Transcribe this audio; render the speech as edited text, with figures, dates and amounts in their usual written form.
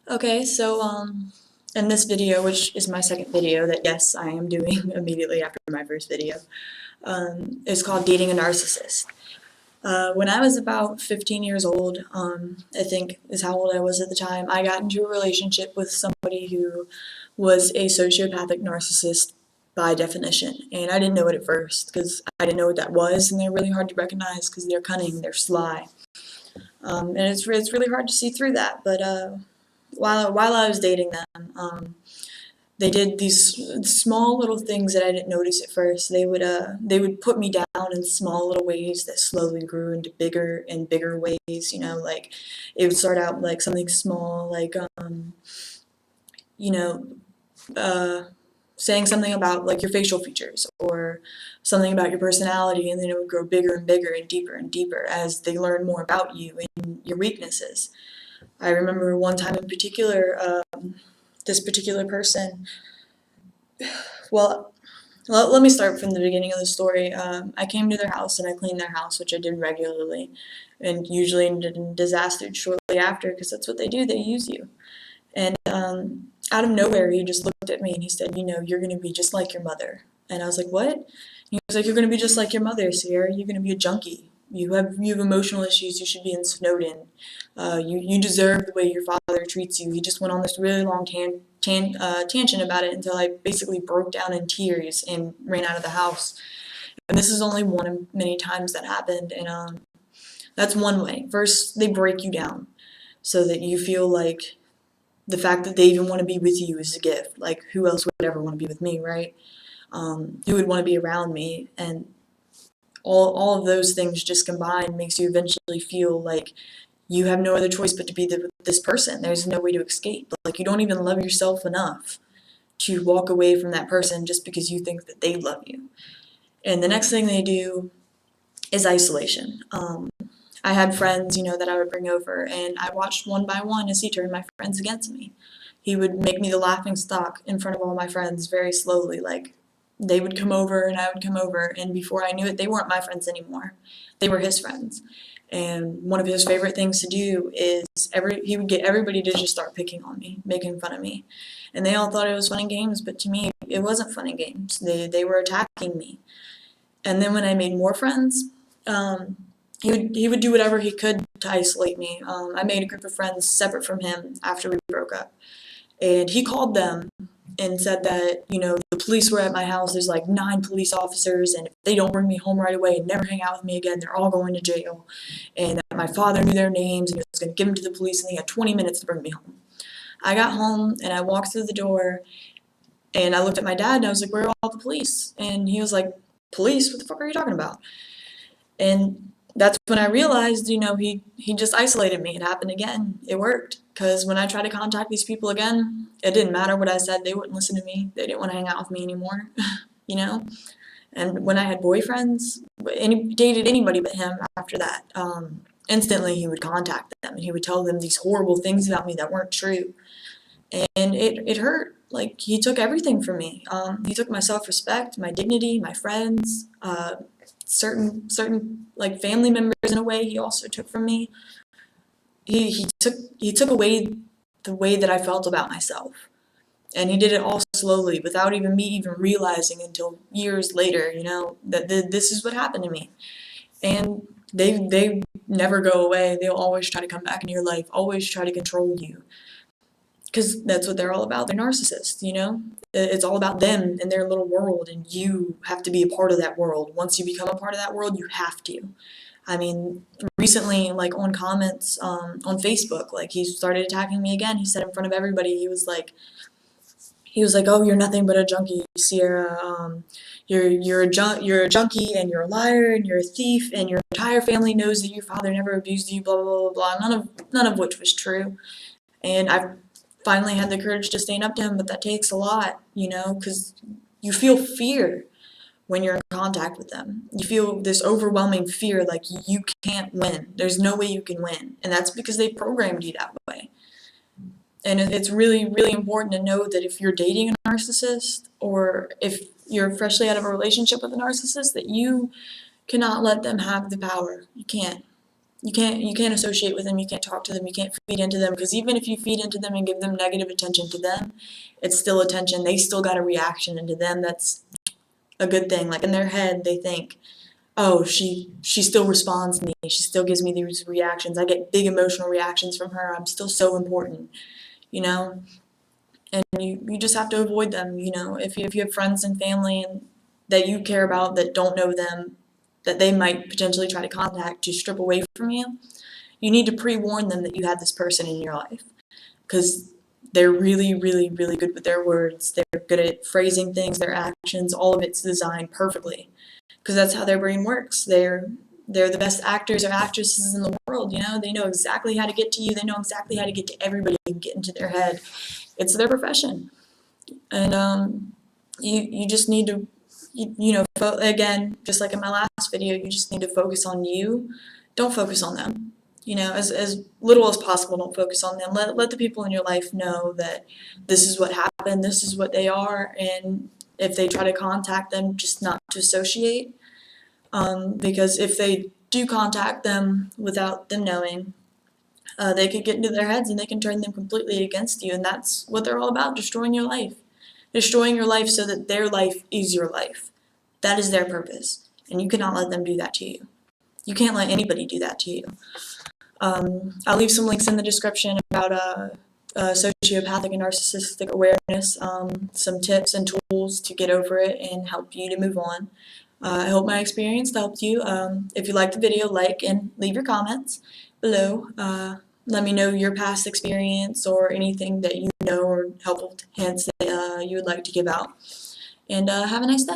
Okay, so in this video, which is my second video that yes, I am doing immediately after my first video, is called Dating a Narcissist. When I was about 15 years old, I think is how old I was at the time, I got into a relationship with somebody who was a sociopathic narcissist by definition. And I didn't know it at first because I didn't know what that was, and they're really hard to recognize because they're cunning, they're sly. And it's really hard to see through that, but while I was dating them, they did these small little things that I didn't notice at first. They would put me down in small little ways that slowly grew into bigger and bigger ways. Like it would start out like something small, like you know, uh, saying something about like your facial features or something about your personality, and then it would grow bigger and bigger and deeper as they learn more about you and your weaknesses. I remember one time in particular, this particular person, well, let me start from the beginning of the story. I came to their house and I cleaned their house, which I did regularly, and usually ended in disaster shortly after because that's what they do, they use you. And out of nowhere, he just looked at me and he said, you're going to be just like your mother. And I was like, what? He was like, you're going to be just like your mother, Sierra. You're going to be a junkie. You have emotional issues. You should be in Snowden. You deserve the way your father treats you. He just went on this really long tangent about it until I basically broke down in tears and ran out of the house. And this is only one of many times that happened. And that's one way. First, they break you down so that you feel like the fact that they even want to be with you is a gift. Like, who else would ever want to be with me, right? Who would want to be around me? And all of those things just combined makes you eventually feel like you have no other choice but to be with this person. There's no way to escape. Like, you don't even love yourself enough to walk away from that person just because you think that they love you. And the next thing they do is isolation. I had friends, that I would bring over, and I watched one by one as he turned my friends against me. He would make me the laughing stock in front of all my friends very slowly. Like, they would come over and I would come over, and before I knew it, they weren't my friends anymore. They were his friends. And one of his favorite things to do is he would get everybody to just start picking on me, making fun of me. And they all thought it was fun and games, but to me, it wasn't fun and games. They were attacking me. And then when I made more friends, he would do whatever he could to isolate me. I made a group of friends separate from him after we broke up. And he called them and said that, the police were at my house. There's like 9 police officers, and if they don't bring me home right away and never hang out with me again, they're all going to jail. And that my father knew their names and he was going to give them to the police, and he had 20 minutes to bring me home. I got home and I walked through the door and I looked at my dad and I was like, where are all the police? And he was like, police? What the fuck are you talking about? And that's when I realized, he just isolated me. It happened again. It worked. Because when I tried to contact these people again, it didn't matter what I said. They wouldn't listen to me. They didn't want to hang out with me anymore, you know? And when I had boyfriends, dated anybody but him after that, instantly he would contact them and he would tell them these horrible things about me that weren't true. And it hurt. Like, he took everything from me. He took my self-respect, my dignity, my friends, certain like family members in a way he also took from me. He took away the way that I felt about myself. And he did it all slowly without me even realizing until years later, that this is what happened to me. And they never go away. They'll always try to come back into your life, always try to control you. Because that's what they're all about. They're narcissists, It's all about them and their little world, and you have to be a part of that world. Once you become a part of that world, you have to. I mean, recently, like, on comments on Facebook, like, he started attacking me again. He said in front of everybody, he was like, oh, you're nothing but a junkie, Sierra. You're a junkie, and you're a liar, and you're a thief, and your entire family knows that your father never abused you, blah, blah, blah, blah. None of which was true. And I've finally had the courage to stand up to him, but that takes a lot, because you feel fear when you're in contact with them. You feel this overwhelming fear, like you can't win. There's no way you can win. And that's because they programmed you that way. And it's really, really important to know that if you're dating a narcissist, or if you're freshly out of a relationship with a narcissist, that you cannot let them have the power. You can't. you can't associate with them, you can't talk to them, you can't feed into them, because even if you feed into them and give them negative attention to them, it's still attention. They still got a reaction into them that's a good thing. Like in their head, they think, oh, she still responds to me. She still gives me these reactions. I get big emotional reactions from her. I'm still so important, you know? And you just have to avoid them, you know? If you have friends and family and that you care about that don't know them, that they might potentially try to contact to strip away from you, you need to pre-warn them that you have this person in your life. Because they're really, really, really good with their words. They're good at phrasing things, their actions, all of it's designed perfectly. Because that's how their brain works. They're the best actors or actresses in the world, you know? They know exactly how to get to you. They know exactly how to get to everybody and get into their head. It's their profession. And you just need to, again, just like in my last video, you just need to focus on you. Don't focus on them. You know, as little as possible, don't focus on them. Let the people in your life know that this is what happened, this is what they are, and if they try to contact them, just not to associate. Because if they do contact them without them knowing, they could get into their heads and they can turn them completely against you, and that's what they're all about, destroying your life. Destroying your life so that their life is your life. That is their purpose, and you cannot let them do that to you. You can't let anybody do that to you. I'll leave some links in the description about sociopathic and narcissistic awareness, some tips and tools to get over it and help you to move on. I hope my experience helped you. If you liked the video, like and leave your comments below. Let me know your past experience or anything that you know or helpful hints that you would like to give out. And have a nice day.